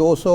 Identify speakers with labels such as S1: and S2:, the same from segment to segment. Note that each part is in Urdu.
S1: 200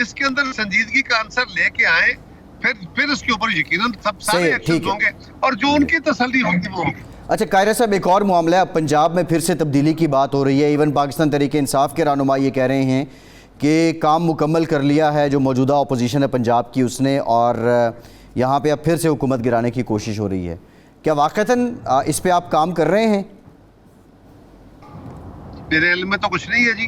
S2: اس کے اندر سنجیدگی کا آنسر لے کے آئیں, پھر اس کے اوپر یقیناً سب سارے ایکشن ہوں گے اور جو ان کی تسلی ہوگی وہ ہوگی.
S3: اچھا قاہرہ صاحب, ایک اور معاملہ ہے, اب پنجاب میں پھر سے تبدیلی کی بات ہو رہی ہے. ایون پاکستان تحریک انصاف کے رہنما یہ کہہ رہے ہیں کہ کام مکمل کر لیا ہے جو موجودہ اپوزیشن ہے پنجاب کی اس نے, اور یہاں پہ اب پھر سے حکومت گرانے کی کوشش ہو رہی ہے. کیا واقعتاً اس پہ آپ کام کر رہے ہیں؟
S2: میرے علم میں تو کچھ نہیں ہے جی,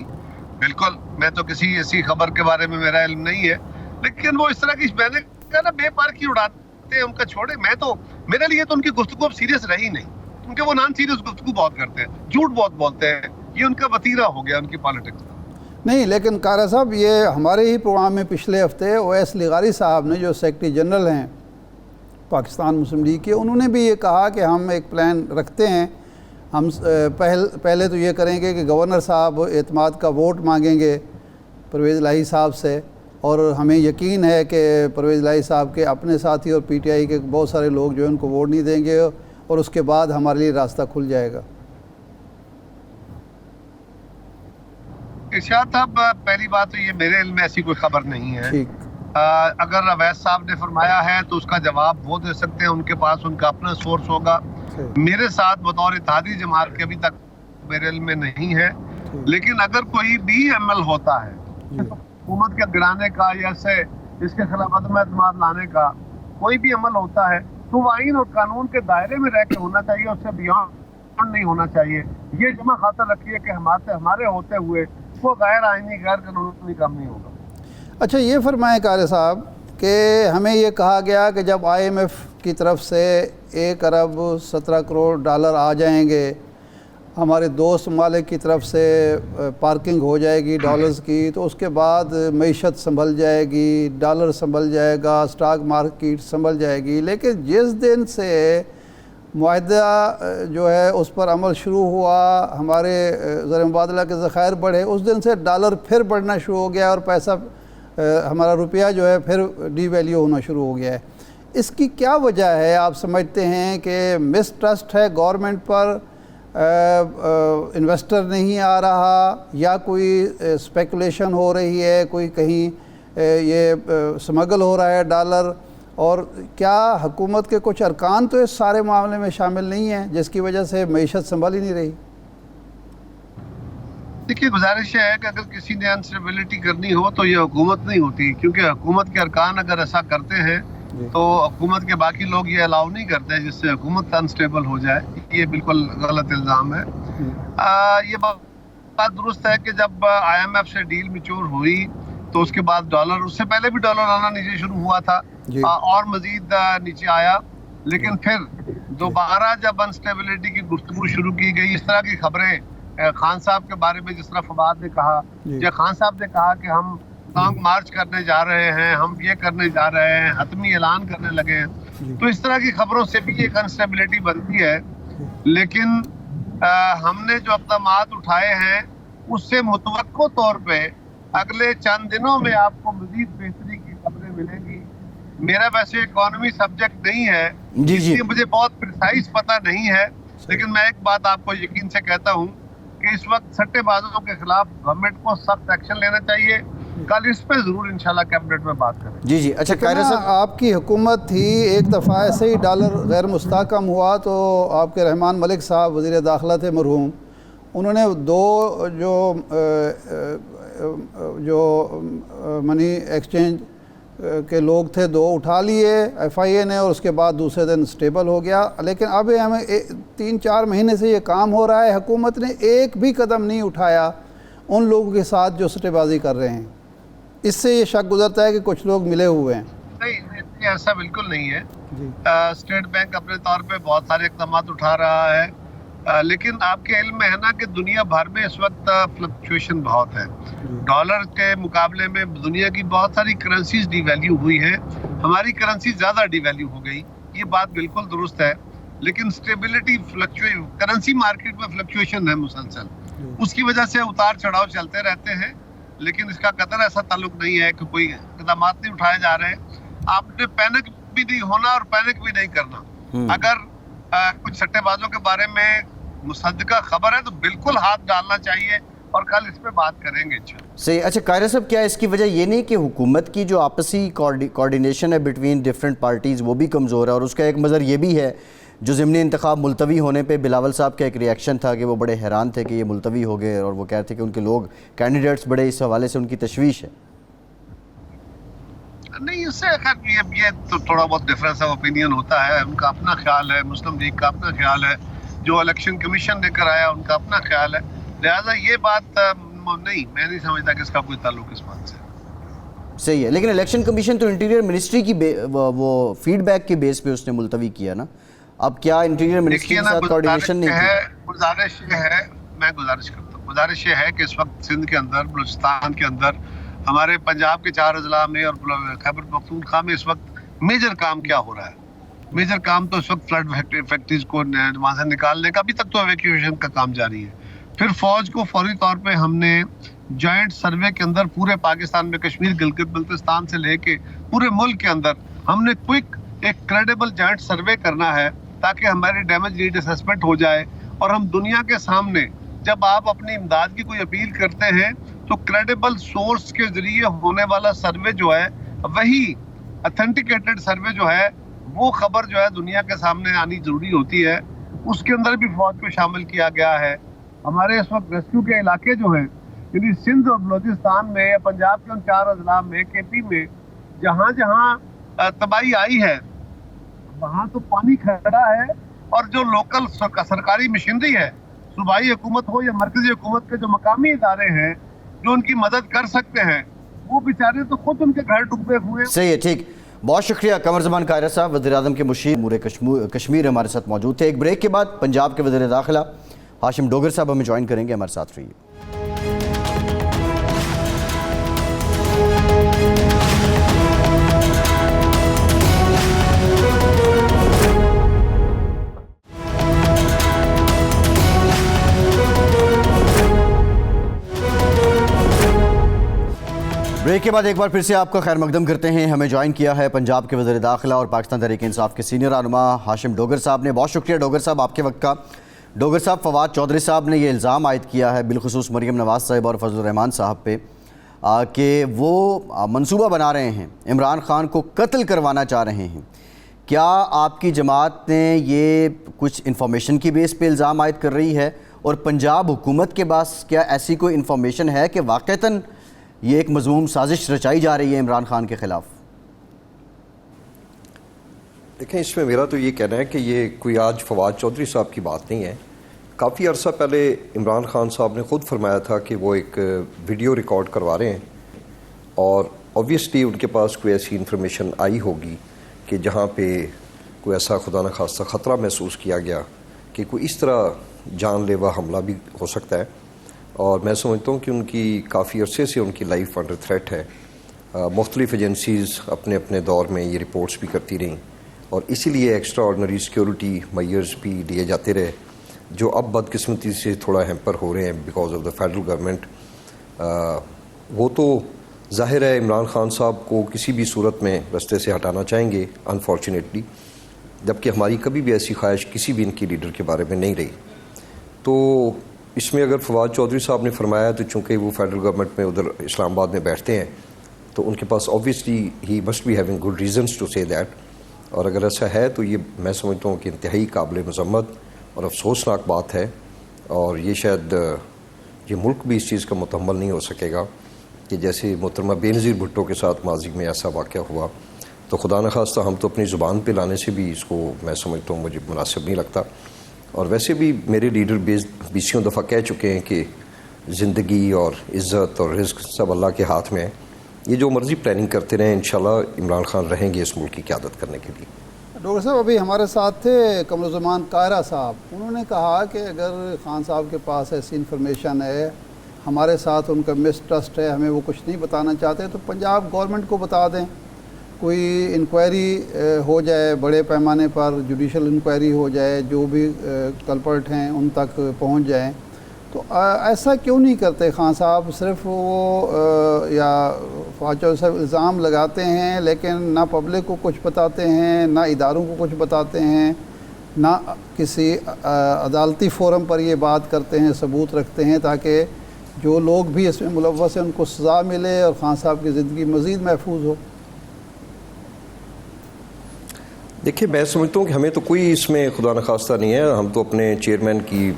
S2: بالکل. میں تو کسی ایسی خبر کے بارے میں میرا علم نہیں ہے, لیکن وہ اس طرح کی میں نے کہا نا بے پار کی اڑاتے ہیں, ان کا چھوڑے. میں تو میرے لیے تو ان کی گفتگو اب سیریس رہی نہیں, کیونکہ وہ نان سیریس گفتگو بہت کرتے ہیں, جھوٹ بہت بولتے ہیں. یہ ان کا وتیرہ ہو گیا ان کی پالیٹکس کا.
S1: نہیں, لیکن قاہرہ صاحب یہ ہمارے ہی پروگرام میں پچھلے ہفتے اویس لیغاری صاحب نے جو سیکرٹری جنرل ہیں پاکستان مسلم لیگ کے, انہوں نے بھی یہ کہا کہ ہم ایک پلان رکھتے ہیں. ہم پہلے تو یہ کریں گے کہ گورنر صاحب اعتماد کا ووٹ مانگیں گے پرویز الہی صاحب سے, اور ہمیں یقین ہے کہ پرویز الہی صاحب کے اپنے ساتھی اور پی ٹی آئی کے بہت سارے لوگ جو ہیں ان کو ووٹ نہیں دیں گے, اور اس کے بعد ہمارے لیے راستہ کھل جائے گا.
S2: ارشاد صاحب, پہلی بات تو یہ میرے علم میں ایسی کوئی خبر نہیں ہے.
S1: ٹھیک,
S2: اگر اویس صاحب نے فرمایا ہے تو اس کا جواب وہ دے سکتے ہیں, ان کے پاس ان کا اپنا سورس ہوگا. میرے ساتھ بطور اتحادی جماعت کے ابھی تک میرے علم میں نہیں ہے, لیکن اگر کوئی بھی عمل ہوتا ہے حکومت کے گرانے کا یا اس کے خلاف عدم اعتماد لانے کا کوئی بھی عمل ہوتا ہے تو وہ آئین اور قانون کے دائرے میں رہ کے ہونا چاہیے, اس سے بیانڈ نہیں ہونا چاہیے. یہ جمع خاطر رکھیے کہ ہمارے ہوتے ہوئے وہ غیر آئینی غیر قانونی کام نہیں ہوگا.
S1: اچھا یہ فرمائیں قاہرہ صاحب کہ ہمیں یہ کہا گیا کہ جب آئی ایم ایف کی طرف سے 1 ارب 17 کروڑ ڈالر آ جائیں گے, ہمارے دوست ممالک کی طرف سے پارکنگ ہو جائے گی ڈالرز کی, تو اس کے بعد معیشت سنبھل جائے گی, ڈالر سنبھل جائے گا, اسٹاک مارکیٹ سنبھل جائے گی. لیکن جس دن سے معاہدہ جو ہے اس پر عمل شروع ہوا, ہمارے زر مبادلہ کے ذخائر بڑھے, اس دن سے ڈالر پھر بڑھنا شروع ہو گیا اور پیسہ ہمارا روپیہ جو ہے پھر ڈی ویلیو ہونا شروع ہو گیا ہے. اس کی کیا وجہ ہے؟ آپ سمجھتے ہیں کہ مسٹرسٹ ہے گورنمنٹ پر, انویسٹر نہیں آ رہا, یا کوئی اسپیکولیشن ہو رہی ہے, کوئی کہیں یہ سمگل ہو رہا ہے ڈالر, اور کیا حکومت کے کچھ ارکان تو اس سارے معاملے میں شامل نہیں ہیں جس کی وجہ سے معیشت سنبھل ہی نہیں رہی؟
S2: دیکھیے, گزارش ہے کہ اگر کسی نے انسٹیبلٹی کرنی ہو تو یہ حکومت نہیں ہوتی, کیونکہ حکومت کے ارکان اگر ایسا کرتے ہیں تو حکومت کے باقی لوگ یہ الاؤ نہیں کرتے جس سے حکومت انسٹیبل ہو جائے. یہ بالکل غلط الزام ہے. یہ بات درست ہے کہ جب آئی ایم ایف سے ڈیل میچور ہوئی تو اس کے بعد ڈالر, اس سے پہلے بھی ڈالر آنا نیچے شروع ہوا تھا اور مزید نیچے آیا, لیکن پھر دوبارہ جب انسٹیبلٹی کی گفتگو شروع کی گئی, اس طرح کی خبریں خان صاحب کے بارے میں جس طرح فواد نے کہا, یا خان صاحب نے کہا کہ ہم لانگ مارچ کرنے جا رہے ہیں, ہم یہ کرنے جا رہے ہیں, حتمی اعلان کرنے لگے ہیں, تو اس طرح کی خبروں سے بھی ایک انسٹیبلٹی بنتی ہے. لیکن ہم نے جو اقدامات اٹھائے ہیں اس سے متوقع طور پہ اگلے چند دنوں میں آپ کو مزید بہتری کی خبریں ملیں گی. میرا ویسے اکانومی سبجیکٹ نہیں ہے, اس لیے مجھے بہت پریسائز پتہ نہیں ہے, لیکن میں ایک بات آپ کو یقین سے کہتا ہوں کہ اس وقت سٹے بازوں کے خلاف گورنمنٹ کو سخت ایکشن لینا چاہیے. کل اس پہ ضرور انشاءاللہ کیبنٹ میں بات کریں.
S3: جی اچھا قاہرہ صاحب,
S1: آپ کی حکومت تھی, ایک دفعہ ایسے ہی ڈالر غیر مستحکم ہوا تو آپ کے رحمان ملک صاحب وزیر داخلہ تھے مرحوم, انہوں نے 2 جو منی ایکسچینج کے لوگ تھے 2 اٹھا لیے ایف آئی اے نے, اور اس کے بعد دوسرے دن سٹیبل ہو گیا. لیکن اب ہمیں 3-4 مہینے سے یہ کام ہو رہا ہے, حکومت نے ایک بھی قدم نہیں اٹھایا ان لوگوں کے ساتھ جو سٹے بازی کر رہے ہیں. اس سے یہ شک گزرتا ہے کہ کچھ لوگ ملے ہوئے ہیں.
S2: نہیں, ایسا بالکل نہیں ہے. اسٹیٹ بینک اپنے طور پہ بہت سارے اقدامات اٹھا رہا ہے, لیکن آپ کے علم میں ہے نا کہ دنیا بھر میں اس وقت فلکچویشن بہت ہے. ڈالر کے مقابلے میں دنیا کی بہت ساری کرنسیز ڈی ویلیو ہوئی ہیں, ہماری کرنسی زیادہ ڈی ویلیو ہو گئی. یہ بات بالکل درست ہے, لیکن سٹیبلٹی کرنسی مارکیٹ میں فلکچویشن ہے مسلسل, اس کی وجہ سے اتار چڑھاؤ چلتے رہتے ہیں. لیکن اس کا قطر ایسا تعلق نہیں ہے کہ کوئی اقدامات نہیں اٹھائے جا رہے. آپ نے پینک بھی نہیں ہونا اور پینک بھی نہیں کرنا. اگر کچھ سٹے بازوں کے بارے میں مصدقہ خبر ہے تو بالکل ہاتھ ڈالنا چاہیے, اور کل اس پہ بات کریں گے.
S3: صحیح. اچھا قاہرہ صاحب، کیا اس کی وجہ یہ نہیں کہ حکومت کی جو آپسی کوارڈینیشن ہے بٹوین ڈفرینٹ پارٹیز وہ بھی کمزور ہے، اور اس کا ایک مظہر یہ بھی ہے جو ضمنی انتخاب ملتوی ہونے پہ بلاول صاحب کا ایک ریئیکشن تھا کہ وہ بڑے حیران تھے کہ یہ ملتوی ہو گئے، اور وہ کہتے تھے کہ ان کے لوگ کینڈیڈیٹس بڑے اس حوالے سے ان کی تشویش ہے.
S2: نہیں، اس سے خیر یہ تو تھوڑا بہت ڈفرینس آف اوپینین ہوتا ہے. ان کا اپنا خیال ہے، مسلم لیگ کا اپنا خیال ہے، جو الیکشن کمیشن لے کر آیا ان کا اپنا خیال ہے. لہٰذا یہ بات نہیں، میں نہیں سمجھتا کہ اس کا کوئی تعلق اس بات سے.
S3: صحیح ہے، لیکن الیکشن کمیشن تو انٹیریئر منسٹری کی وہ فیڈ بیک کے بیس پہ اس نے ملتوی کیا نا. اب کیا انٹیریئر منسٹری کے ساتھ کوارڈینیشن نہیں کی؟
S2: گزارش یہ ہے، میں گزارش کرتا ہوں، گزارش یہ ہے کہ اس وقت سندھ کے اندر، بلوچستان کے اندر، ہمارے پنجاب کے 4 اضلاع میں اور خیبر پختونخوا میں اس وقت میجر کام کیا ہو رہا ہے. میجر کام تو اس وقت فلڈ فیکٹریز کو وہاں سے نکالنے کا، ابھی تک تو ایویکیویشن کا کام جاری ہے. پھر فوج کو فوری طور پہ ہم نے جوائنٹ سروے کے اندر پورے پاکستان میں، کشمیر گلگت بلتستان سے لے کے پورے ملک کے اندر ہم نے کوئک ایک کریڈیبل جوائنٹ سروے کرنا ہے تاکہ ہماری ڈیمیج نیڈ اسسمنٹ ہو جائے. اور ہم دنیا کے سامنے جب آپ اپنی امداد کی کوئی اپیل کرتے ہیں تو کریڈیبل سورس کے ذریعے ہونے والا سروے جو ہے، وہی اتھینٹیکیٹڈ سروے جو ہے، وہ خبر جو ہے دنیا کے سامنے آنی ضروری ہوتی ہے. اس کے اندر بھی فوج کو شامل کیا گیا ہے. ہمارے اس وقت ریسکیو کے علاقے جو ہیں، یعنی سندھ اور بلوچستان میں یا پنجاب کے ان 4 اضلاع میں، کے پی میں جہاں جہاں تباہی آئی ہے وہاں تو پانی کھڑا ہے، اور جو لوکل سرکاری مشینری ہے، صوبائی حکومت ہو یا مرکزی حکومت کے جو مقامی ادارے ہیں جو ان کی مدد کر سکتے ہیں، وہ بیچارے تو خود ان کے گھر ڈوبے ہوئے.
S3: صحیح ہے، ٹھیک. بہت شکریہ قمر زمان قاہرہ صاحب، وزیر اعظم کے مشیر امور کشمیر ہمارے ساتھ موجود تھے. ایک بریک کے بعد پنجاب کے وزیر داخلہ ہاشم ڈوگر صاحب ہمیں جوائن کریں گے. ہمارے ساتھ رہیے. بریک کے بعد ایک بار پھر سے آپ کا خیر مقدم کرتے ہیں. ہمیں جوائن کیا ہے پنجاب کے وزیر داخلہ اور پاکستان تحریک انصاف کے سینئر رہنما ہاشم ڈوگر صاحب نے. بہت شکریہ ڈوگر صاحب آپ کے وقت کا. ڈوگر صاحب، فواد چودھری صاحب نے یہ الزام عائد کیا ہے بالخصوص مریم نواز صاحب اور فضل الرحمان صاحب پہ کہ وہ منصوبہ بنا رہے ہیں، عمران خان کو قتل کروانا چاہ رہے ہیں. کیا آپ کی جماعت نے یہ کچھ انفارمیشن کی بیس پہ الزام عائد کر رہی ہے، اور پنجاب حکومت کے پاس کیا ایسی کوئی انفارمیشن ہے کہ واقعتاً یہ ایک مذموم سازش رچائی جا رہی ہے عمران خان کے خلاف؟
S4: دیکھیں، اس میں میرا تو یہ کہنا ہے کہ یہ کوئی آج فواد چودھری صاحب کی بات نہیں ہے. کافی عرصہ پہلے عمران خان صاحب نے خود فرمایا تھا کہ وہ ایک ویڈیو ریکارڈ کروا رہے ہیں، اور اوبویسلی ان کے پاس کوئی ایسی انفارمیشن آئی ہوگی کہ جہاں پہ کوئی ایسا خدا نخواستہ خطرہ محسوس کیا گیا کہ کوئی اس طرح جان لیوا حملہ بھی ہو سکتا ہے. اور میں سمجھتا ہوں کہ ان کی کافی عرصے سے ان کی لائف انڈر تھریٹ ہے. مختلف ایجنسیز اپنے اپنے دور میں یہ رپورٹس بھی کرتی رہیں، اور اسی لیے ایکسٹرا آرڈنری سیکیورٹی میئرز بھی لیے جاتے رہے، جو اب بدقسمتی سے تھوڑا ہیمپر ہو رہے ہیں because of the federal government. وہ تو ظاہر ہے عمران خان صاحب کو کسی بھی صورت میں رستے سے ہٹانا چاہیں گے انفارچونیٹلی، جبکہ ہماری کبھی بھی ایسی خواہش کسی بھی ان کی لیڈر کے بارے میں نہیں رہی. تو اس میں اگر فواد چودھری صاحب نے فرمایا تو چونکہ وہ فیڈرل گورنمنٹ میں ادھر اسلام آباد میں بیٹھتے ہیں تو ان کے پاس اوبویسلی ہی must be having good reasons to say that. اور اگر ایسا ہے تو یہ میں سمجھتا ہوں کہ انتہائی قابل مذمت اور افسوسناک بات ہے، اور یہ شاید یہ ملک بھی اس چیز کا متحمل نہیں ہو سکے گا کہ جیسے محترمہ بینظیر بھٹو کے ساتھ ماضی میں ایسا واقعہ ہوا. تو خدا نخواستہ ہم تو اپنی زبان پہ لانے سے بھی اس کو میں سمجھتا ہوں مجھے مناسب نہیں لگتا. اور ویسے بھی میرے لیڈر بیسیوں دفعہ کہہ چکے ہیں کہ زندگی اور عزت اور رزق سب اللہ کے ہاتھ میں ہے. یہ جو مرضی پلاننگ کرتے رہیں، انشاءاللہ عمران خان رہیں گے اس ملک کی قیادت کرنے کے لیے.
S1: ڈاکٹر صاحب، ابھی ہمارے ساتھ تھے قمر زمان قاہرہ صاحب. انہوں نے کہا کہ اگر خان صاحب کے پاس ایسی انفارمیشن ہے، ہمارے ساتھ ان کا مسٹرسٹ ہے، ہمیں وہ کچھ نہیں بتانا چاہتے، تو پنجاب گورنمنٹ کو بتا دیں، کوئی انکوائری ہو جائے بڑے پیمانے پر، جوڈیشل انکوائری ہو جائے، جو بھی کلپرٹ ہیں ان تک پہنچ جائیں. تو ایسا کیوں نہیں کرتے خان صاحب؟ صرف وہ یا فواد صاحب الزام لگاتے ہیں لیکن نہ پبلک کو کچھ بتاتے ہیں، نہ اداروں کو کچھ بتاتے ہیں، نہ کسی عدالتی فورم پر یہ بات کرتے ہیں، ثبوت رکھتے ہیں تاکہ جو لوگ بھی اس میں ملوث ہیں ان کو سزا ملے اور خان صاحب کی زندگی مزید محفوظ ہو؟
S4: دیکھیے میں سمجھتا ہوں کہ ہمیں تو کوئی اس میں خدا نخواستہ نہیں ہے، ہم تو اپنے چیئرمین کی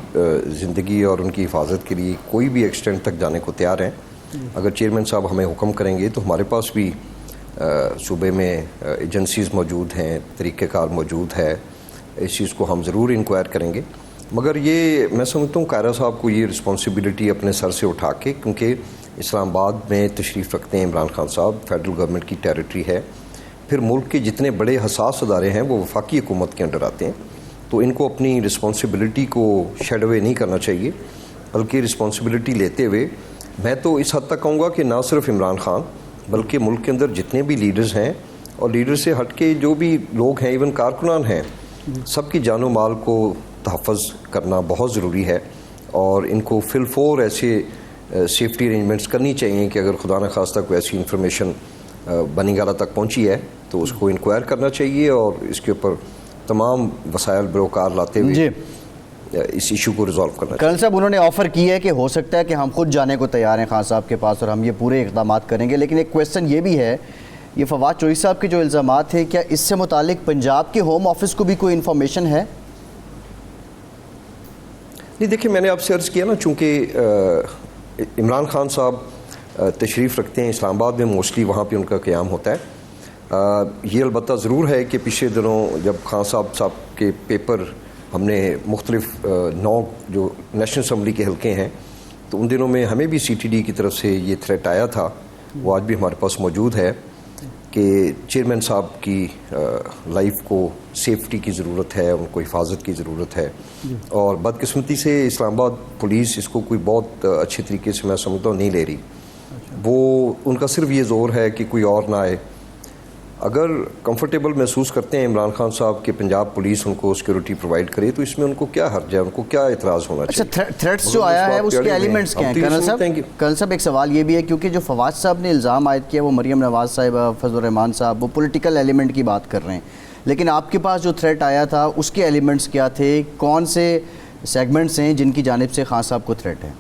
S4: زندگی اور ان کی حفاظت کے لیے کوئی بھی ایکسٹینٹ تک جانے کو تیار ہیں۔ اگر چیئرمین صاحب ہمیں حکم کریں گے تو ہمارے پاس بھی صوبے میں ایجنسیز موجود ہیں، طریقہ کار موجود ہے، اس چیز کو ہم ضرور انکوائر کریں گے۔ مگر یہ میں سمجھتا ہوں قائرہ صاحب کو یہ رسپانسبلٹی اپنے سر سے اٹھا کے، کیونکہ اسلام آباد میں تشریف رکھتے ہیں عمران خان صاحب، فیڈرل گورنمنٹ کی ٹیریٹری ہے، پھر ملک کے جتنے بڑے حساس ادارے ہیں وہ وفاقی حکومت کے انڈر آتے ہیں، تو ان کو اپنی رسپانسبلٹی کو شیڈ اوے نہیں کرنا چاہیے، بلکہ رسپانسبلٹی لیتے ہوئے میں تو اس حد تک کہوں گا کہ نہ صرف عمران خان بلکہ ملک کے اندر جتنے بھی لیڈرز ہیں اور لیڈر سے ہٹ کے جو بھی لوگ ہیں، ایون کارکنان ہیں، سب کی جان و مال کو تحفظ کرنا بہت ضروری ہے، اور ان کو فی الفور ایسے سیفٹی ارینجمنٹس کرنی چاہیے کہ اگر خدا نخواستہ کوئی ایسی انفارمیشن بنی گالہ تک پہنچی ہے تو اس کو انکوائر کرنا چاہیے اور اس کے اوپر تمام وسائل بروکار لاتے ہوئے اس ایشو کو ریزالو کرنا چاہیے۔
S3: کرنل صاحب انہوں نے آفر کی ہے کہ ہو سکتا ہے کہ ہم خود جانے کو تیار ہیں خان صاحب کے پاس اور ہم یہ پورے اقدامات کریں گے، لیکن ایک کویسچن یہ بھی ہے، یہ فواد چودھری صاحب کے جو الزامات ہیں کیا اس سے متعلق پنجاب کے ہوم آفس کو بھی کوئی انفارمیشن ہے؟
S4: نہیں دیکھیں، میں نے آپ سے عرض کیا نا، چونکہ عمران خان صاحب تشریف رکھتے ہیں اسلام آباد میں، موسٹلی وہاں پہ ان کا قیام ہوتا ہے۔ یہ البتہ ضرور ہے کہ پچھلے دنوں جب خان صاحب کے پیپر ہم نے مختلف 9 جو نیشنل اسمبلی کے حلقے ہیں، تو ان دنوں میں ہمیں بھی سی ٹی ڈی کی طرف سے یہ تھریٹ آیا تھا، وہ آج بھی ہمارے پاس موجود ہے کہ چیئرمین صاحب کی لائف کو سیفٹی کی ضرورت ہے، ان کو حفاظت کی ضرورت ہے، اور بدقسمتی سے اسلام آباد پولیس اس کو کوئی بہت اچھے طریقے سے میں سمجھتا ہوں نہیں لے رہی۔ وہ ان کا صرف یہ زور ہے کہ کوئی اور نہ آئے۔ اگر کمفرٹیبل محسوس کرتے ہیں عمران خان صاحب کہ پنجاب پولیس ان کو سیکورٹی پرووائڈ کرے تو اس میں ان کو کیا حرج ہے، ان کو کیا اعتراض ہونا چاہیے؟
S3: اچھا، تھریٹس جو آیا ہے اس کے ایلیمنٹس کیا ہیں کرنل صاحب؟ ایک سوال یہ بھی ہے کیونکہ جو فواد صاحب نے الزام عائد کیا وہ مریم نواز صاحبہ، فضل الرحمان صاحب، وہ پولیٹیکل ایلیمنٹ کی بات کر رہے ہیں، لیکن آپ کے پاس جو تھریٹ آیا تھا اس کے ایلیمنٹس کیا تھے؟ کون سے سیگمنٹس ہیں جن کی جانب سے خان صاحب کو تھریٹ ہے؟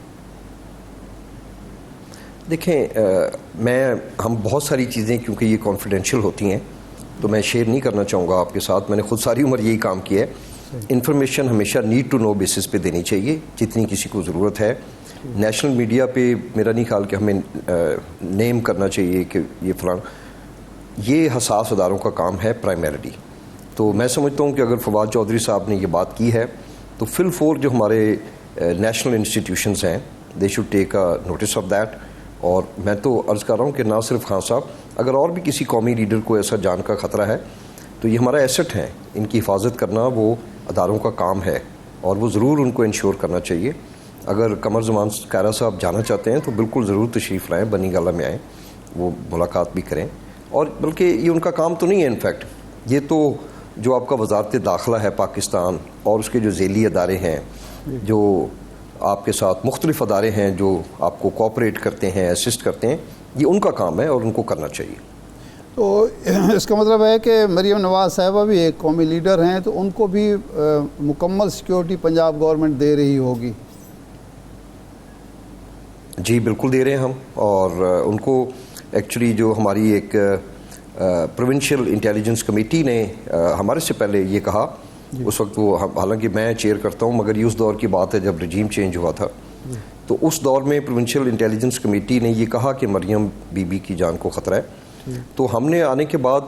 S4: دیکھیں، ہم بہت ساری چیزیں کیونکہ یہ کانفیڈینشیل ہوتی ہیں تو میں شیئر نہیں کرنا چاہوں گا آپ کے ساتھ۔ میں نے خود ساری عمر یہی کام کیا ہے۔ انفارمیشن ہمیشہ نیڈ ٹو نو بیسس پہ دینی چاہیے جتنی کسی کو ضرورت ہے۔ نیشنل میڈیا پہ میرا نہیں خیال کہ ہمیں نیم کرنا چاہیے کہ یہ فلاں، یہ حساس اداروں کا کام ہے پرائمریلی۔ تو میں سمجھتا ہوں کہ اگر فواد چودھری صاحب نے یہ بات کی ہے تو فی الفور جو ہمارے نیشنل انسٹیٹیوشنز ہیں they should take a notice of that. اور میں تو عرض کر رہا ہوں کہ نہ صرف خان صاحب، اگر اور بھی کسی قومی لیڈر کو ایسا جان کا خطرہ ہے تو یہ ہمارا ایسٹ ہے، ان کی حفاظت کرنا وہ اداروں کا کام ہے اور وہ ضرور ان کو انشور کرنا چاہیے۔ اگر قمر زمان قائرہ صاحب جانا چاہتے ہیں تو بالکل ضرور تشریف لائیں، بنی گالہ میں آئیں، وہ ملاقات بھی کریں۔ اور بلکہ یہ ان کا کام تو نہیں ہے، انفیکٹ یہ تو جو آپ کا وزارت داخلہ ہے پاکستان اور اس کے جو ذیلی ادارے ہیں، جو آپ کے ساتھ مختلف ادارے ہیں جو آپ کو کوآپریٹ کرتے ہیں، اسسٹ کرتے ہیں، یہ ان کا کام ہے اور ان کو کرنا چاہیے۔
S1: تو اس کا مطلب ہے کہ مریم نواز صاحبہ بھی ایک قومی لیڈر ہیں تو ان کو بھی مکمل سیکیورٹی پنجاب گورنمنٹ دے رہی ہوگی؟
S4: جی بالکل دے رہے ہیں ہم، اور ان کو ایکچولی جو ہماری ایک پروونشل انٹیلیجنس کمیٹی نے ہمارے سے پہلے یہ کہا، اس وقت وہ حالانکہ میں چیئر کرتا ہوں مگر یہ اس دور کی بات ہے جب رجیم چینج ہوا تھا، تو اس دور میں پروونشل انٹیلیجنس کمیٹی نے یہ کہا کہ مریم بی بی کی جان کو خطرہ ہے، تو ہم نے آنے کے بعد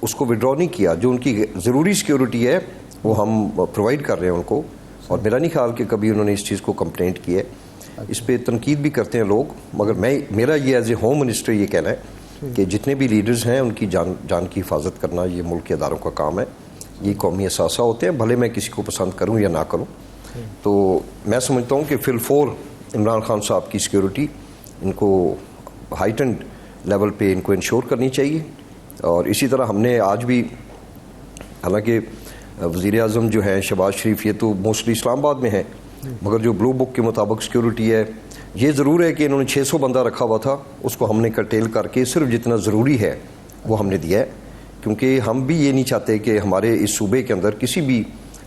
S4: اس کو وڈرا نہیں کیا۔ جو ان کی ضروری سیکیورٹی ہے وہ ہم پرووائڈ کر رہے ہیں ان کو، اور میرا نہیں خیال کہ کبھی انہوں نے اس چیز کو کمپلینٹ کی ہے۔ اس پہ تنقید بھی کرتے ہیں لوگ، مگر میرا یہ ایز اے ہوم منسٹر یہ کہنا ہے کہ جتنے بھی لیڈرز ہیں ان کی جان کی حفاظت کرنا یہ ملک کے اداروں کا کام ہے، یہ قومی اثاثہ ہوتے ہیں، بھلے میں کسی کو پسند کروں یا نہ کروں۔ تو میں سمجھتا ہوں کہ فی الفور عمران خان صاحب کی سیکیورٹی ان کو ہائٹنڈ لیول پہ ان کو انشور کرنی چاہیے۔ اور اسی طرح ہم نے آج بھی، حالانکہ وزیر اعظم جو ہیں شہباز شریف یہ تو موسٹلی اسلام آباد میں ہیں، مگر جو بلو بک کے مطابق سیکیورٹی ہے یہ ضرور ہے کہ انہوں نے 600 بندہ رکھا ہوا تھا، اس کو ہم نے کرٹیل کر کے صرف جتنا ضروری ہے وہ ہم نے دیا ہے، کیونکہ ہم بھی یہ نہیں چاہتے کہ ہمارے اس صوبے کے اندر کسی بھی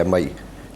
S4: MI,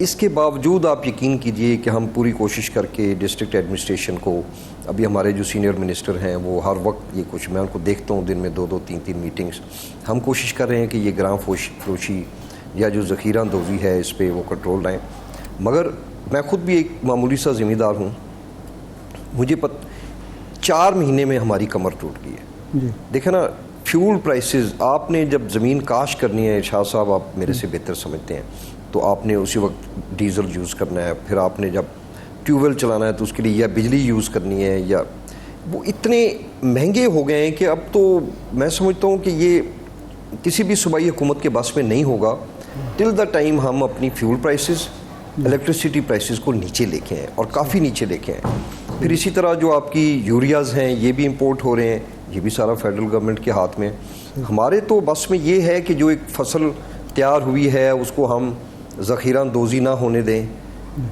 S4: اس کے باوجود آپ یقین کیجئے کہ ہم پوری کوشش کر کے ڈسٹرکٹ ایڈمنسٹریشن کو، ابھی ہمارے جو سینئر منسٹر ہیں وہ ہر وقت یہ کچھ، میں ان کو دیکھتا ہوں دن میں 2-2 3-3 میٹنگز، ہم کوشش کر رہے ہیں کہ یہ گرام فروشی یا جو ذخیرہ اندوزی ہے اس پہ وہ کنٹرول لائیں. مگر میں خود بھی ایک معمولی سا ذمہ دار ہوں، مجھے 4 مہینے میں ہماری کمر ٹوٹ گئی ہے. دیکھیں نا، فیول پرائسز، آپ نے جب زمین کاش کرنی ہے، ارشاد صاحب آپ میرے سے بہتر سمجھتے ہیں، تو آپ نے اسی وقت ڈیزل یوز کرنا ہے، پھر آپ نے جب ٹیوب ویل چلانا ہے تو اس کے لیے یا بجلی یوز کرنی ہے، یا وہ اتنے مہنگے ہو گئے ہیں کہ اب تو میں سمجھتا ہوں کہ یہ کسی بھی صوبائی حکومت کے بس میں نہیں ہوگا ٹل دا ٹائم ہم اپنی فیول پرائسز، الیکٹریسٹی پرائسز کو نیچے لے کے ہیں، اور کافی نیچے لے کے ہیں. پھر اسی طرح جو آپ کی یوریاز ہیں یہ بھی امپورٹ ہو رہے ہیں، یہ بھی سارا فیڈرل گورنمنٹ کے ہاتھ میں. ہمارے تو بس میں یہ ہے کہ جو ایک فصل تیار ہوئی ہے اس کو ہم ذخیرہ اندوزی نہ ہونے دیں،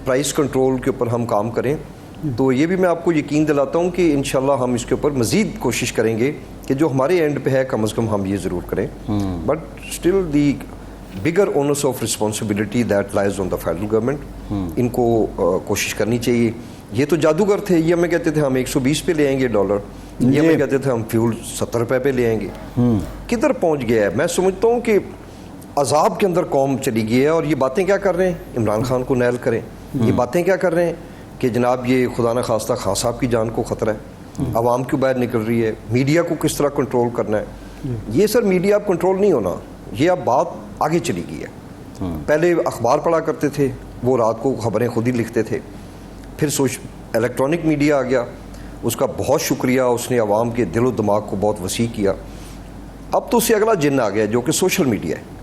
S4: پرائس کنٹرول کے اوپر ہم کام کریں. تو یہ بھی میں آپ کو یقین دلاتا ہوں کہ انشاءاللہ ہم اس کے اوپر مزید کوشش کریں گے کہ جو ہمارے اینڈ پہ ہے کم از کم ہم یہ ضرور کریں. But still the bigger onus of responsibility that lies on the federal government. ان کو کوشش کرنی چاہیے. یہ تو جادوگر تھے، یہ ہمیں کہتے تھے ہم 120 پہ لے آئیں گے ڈالر، یہ ہمیں کہتے تھے ہم فیول 70 روپے پہ لے آئیں گے. کدھر پہنچ گیا ہے؟ میں سمجھتا ہوں کہ عذاب کے اندر قوم چلی گئی ہے. اور یہ باتیں کیا کر رہے ہیں؟ عمران خان کو نیل کریں. یہ باتیں کیا کر رہے ہیں کہ جناب یہ خدا نہ خواستہ خان صاحب کی جان کو خطرہ ہے، عوام کیوں باہر نکل رہی ہے، میڈیا کو کس طرح کنٹرول کرنا ہے. یہ سر میڈیا اب کنٹرول نہیں ہونا، یہ اب بات آگے چلی گئی ہے. پہلے اخبار پڑھا کرتے تھے، وہ رات کو خبریں خود ہی لکھتے تھے. پھر الیکٹرانک میڈیا آ گیا، اس کا بہت شکریہ، اس نے عوام کے دل و دماغ کو بہت وسیع کیا. اب تو اس سے اگلا جن آ گیا جو کہ سوشل میڈیا ہے.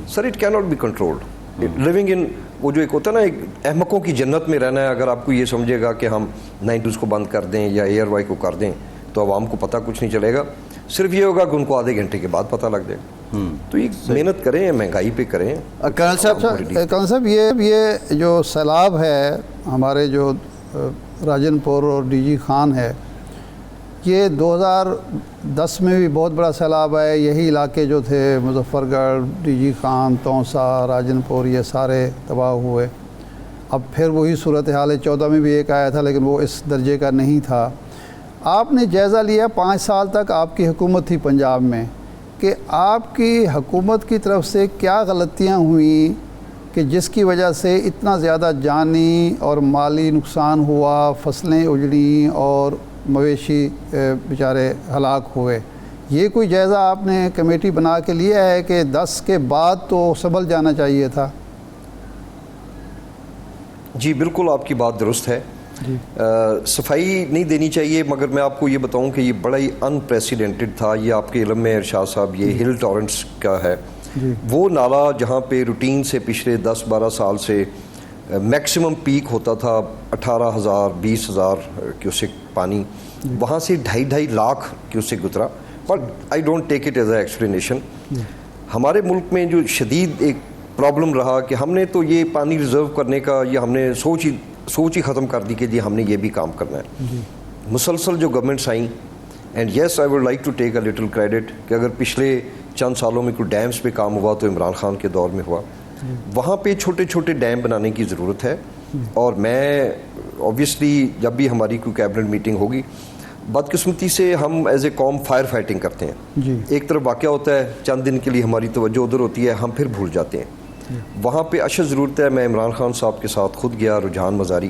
S4: Sir it can not be controlled. Living in وہ جو ایک ہوتا ہے نا ایک احمقوں کی جنت میں رہنا ہے. اگر آپ کو یہ سمجھے گا کہ ہم 9 نیوز کو بند کر دیں یا ایئر وائی کو کر دیں تو عوام کو پتہ کچھ نہیں چلے گا. صرف یہ ہوگا کہ ان کو آدھے گھنٹے کے بعد پتہ لگ جائے. تو یہ محنت کریں، مہنگائی پہ کریں.
S1: کرنل صاحب یہ جو سیلاب ہے ہمارے جو راجن پور اور ڈی جی خان ہے، یہ 2010 میں بھی بہت بڑا سیلاب ہے. یہی علاقے جو تھے مظفر گڑھ، ڈی جی خان، تونسا، راجن پور، یہ سارے تباہ ہوئے. اب پھر وہی صورتحال ہے. 14 میں بھی ایک آیا تھا لیکن وہ اس درجے کا نہیں تھا. آپ نے جائزہ لیا، 5 سال تک آپ کی حکومت تھی پنجاب میں، کہ آپ کی حکومت کی طرف سے کیا غلطیاں ہوئیں کہ جس کی وجہ سے اتنا زیادہ جانی اور مالی نقصان ہوا، فصلیں اجڑیں اور مویشی بیچارے ہلاک ہوئے. یہ کوئی جائزہ آپ نے کمیٹی بنا کے لیا ہے کہ 10 کے بعد تو سنبھل جانا چاہیے تھا؟
S4: جی بالکل آپ کی بات درست ہے. صفائی نہیں دینی چاہیے، مگر میں آپ کو یہ بتاؤں کہ یہ بڑا ہی انپریسیڈنٹڈ تھا. یہ آپ کے علم میں ارشاد صاحب یہ ہل ٹورنٹس کا ہے. وہ نالا جہاں پہ روٹین سے پچھلے 10-12 سال سے میکسیمم پیک ہوتا تھا 18,000 20,000 کیوسک پانی، وہاں سے 2.5 لاکھ کیوسک گزرا. But I don't take it as a explanation. ہمارے ملک میں جو شدید ایک پرابلم رہا کہ ہم نے تو یہ پانی ریزرو کرنے کا یہ ہم نے سوچ ہی ختم کر دی کہ جی ہم نے یہ بھی کام کرنا ہے. مسلسل جو گورنمنٹس آئیں، and yes I would like to take a little credit کہ اگر پچھلے چند سالوں میں کوئی ڈیمز پہ کام ہوا تو عمران خان کے دور میں ہوا. وہاں پہ چھوٹے چھوٹے ڈیم بنانے کی ضرورت ہے. اور میں اوبیسلی جب بھی ہماری کوئی کیبنٹ میٹنگ ہوگی، بدقسمتی سے ہم ایز اے قوم فائر فائٹنگ کرتے ہیں. ایک طرف واقعہ ہوتا ہے، چند دن کے لیے ہماری توجہ ادھر ہوتی ہے، ہم پھر بھول جاتے ہیں. وہاں پہ اشد ضرورت ہے. میں عمران خان صاحب کے ساتھ خود گیا رجحان مزاری.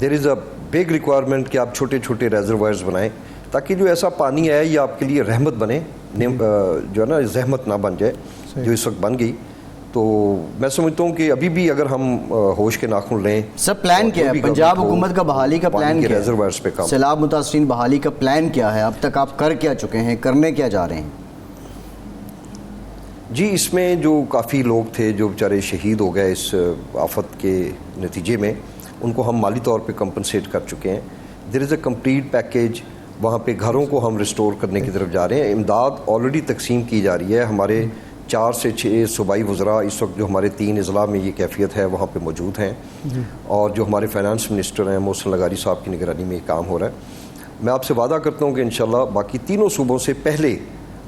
S4: دیر از اے بگ ریکوائرمنٹ کہ آپ چھوٹے چھوٹے ریزروائرز بنائیں تاکہ جو ایسا پانی آئے یہ آپ کے لیے رحمت بنے، جو ہے نا زحمت نہ بن جائے جو اس وقت بن گئی. تو میں سمجھتا ہوں کہ ابھی بھی اگر ہم ہوش کے ناخن لیں.
S3: سر پلان کیا ہے پنجاب حکومت کا بحالی کا پلان کیا ہے؟ سیلاب متاثرین بحالی کا پلان کیا ہے؟ اب تک آپ کر کیا چکے ہیں، کرنے کیا جا رہے ہیں؟
S4: جی اس میں جو کافی لوگ تھے جو بیچارے شہید ہو گئے اس آفت کے نتیجے میں، ان کو ہم مالی طور پہ کمپنسیٹ کر چکے ہیں. دیر از اے کمپلیٹ پیکیج. وہاں پہ گھروں کو ہم ریسٹور کرنے کی طرف جا رہے ہیں. امداد آلریڈی تقسیم کی جا رہی ہے. ہمارے 4 سے 6 صوبائی وزراء اس وقت جو ہمارے 3 اضلاع میں یہ کیفیت ہے وہاں پہ موجود ہیں. اور جو ہمارے فائنانس منسٹر ہیں محسن لغاری صاحب کی نگرانی میں یہ کام ہو رہا ہے. میں آپ سے وعدہ کرتا ہوں کہ انشاءاللہ باقی تینوں صوبوں سے پہلے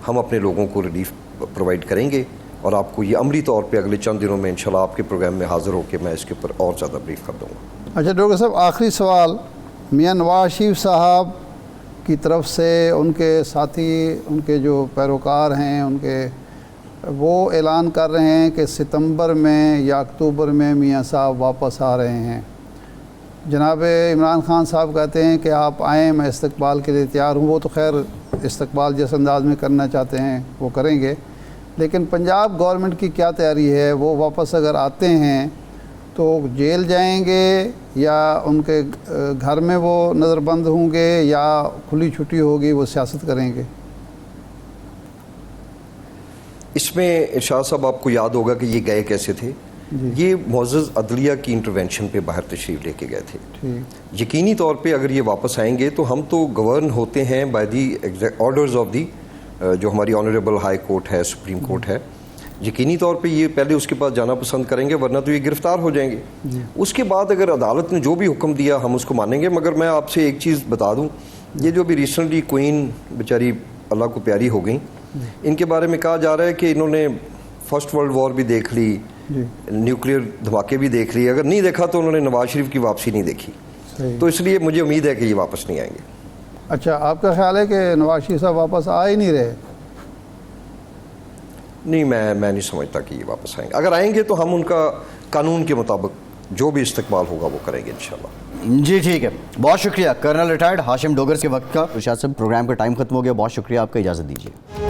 S4: ہم اپنے لوگوں کو ریلیف پرووائڈ کریں گے. اور آپ کو یہ عملی طور پہ اگلے چند دنوں میں انشاءاللہ آپ کے پروگرام میں حاضر ہو کے میں اس کے اوپر اور زیادہ بریف کر دوں گا۔
S1: اچھا ڈاکٹر صاحب، آخری سوال، میاں نواز شریف صاحب کی طرف سے ان کے ساتھی، ان کے جو پیروکار ہیں، ان کے وہ اعلان کر رہے ہیں کہ ستمبر میں یا اکتوبر میں میاں صاحب واپس آ رہے ہیں۔ جناب عمران خان صاحب کہتے ہیں کہ آپ آئیں، میں استقبال کے لیے تیار ہوں۔ وہ تو خیر استقبال جس انداز میں کرنا چاہتے ہیں وہ کریں گے، لیکن پنجاب گورنمنٹ کی کیا تیاری ہے؟ وہ واپس اگر آتے ہیں تو جیل جائیں گے یا ان کے گھر میں وہ نظر بند ہوں گے یا کھلی چھٹی ہوگی، وہ سیاست کریں گے؟
S4: اس میں ارشاد صاحب آپ کو یاد ہوگا کہ یہ گئے کیسے تھے؟ یہ معزز عدلیہ کی انٹرونشن پہ باہر تشریف لے کے گئے تھے۔ یقینی طور پہ اگر یہ واپس آئیں گے تو ہم تو گورن ہوتے ہیں by the orders of the جو ہماری آنریبل ہائی کورٹ ہے، سپریم کورٹ ہے۔ یقینی طور پہ یہ پہلے اس کے پاس جانا پسند کریں گے، ورنہ تو یہ گرفتار ہو جائیں گے۔ اس کے بعد اگر عدالت نے جو بھی حکم دیا ہم اس کو مانیں گے۔ مگر میں آپ سے ایک چیز بتا دوں، یہ جو بھی ریسنٹلی کوئین بیچاری اللہ کو پیاری ہو گئیں، ان کے بارے میں کہا جا رہا ہے کہ انہوں نے فرسٹ ورلڈ وار بھی دیکھ لی، نیوکلیئر دھماکے بھی دیکھ لی، اگر نہیں دیکھا تو انہوں نے نواز شریف کی واپسی نہیں دیکھی، تو اس لیے مجھے امید ہے کہ یہ واپس نہیں آئیں گے۔
S1: اچھا، آپ کا خیال ہے کہ نواز شریف صاحب واپس آ ہی نہیں رہے؟
S4: نہیں، میں نہیں سمجھتا کہ یہ واپس آئیں گے۔ اگر آئیں گے تو ہم ان کا قانون کے مطابق جو بھی استقبال ہوگا وہ کریں گے انشاءاللہ۔
S3: جی ٹھیک ہے، بہت شکریہ کرنل ریٹائرڈ ہاشم ڈوگر کے وقت کا۔ ارشاد صاحب، پروگرام کا ٹائم ختم ہو گیا، بہت شکریہ آپ کا، اجازت دیجیے۔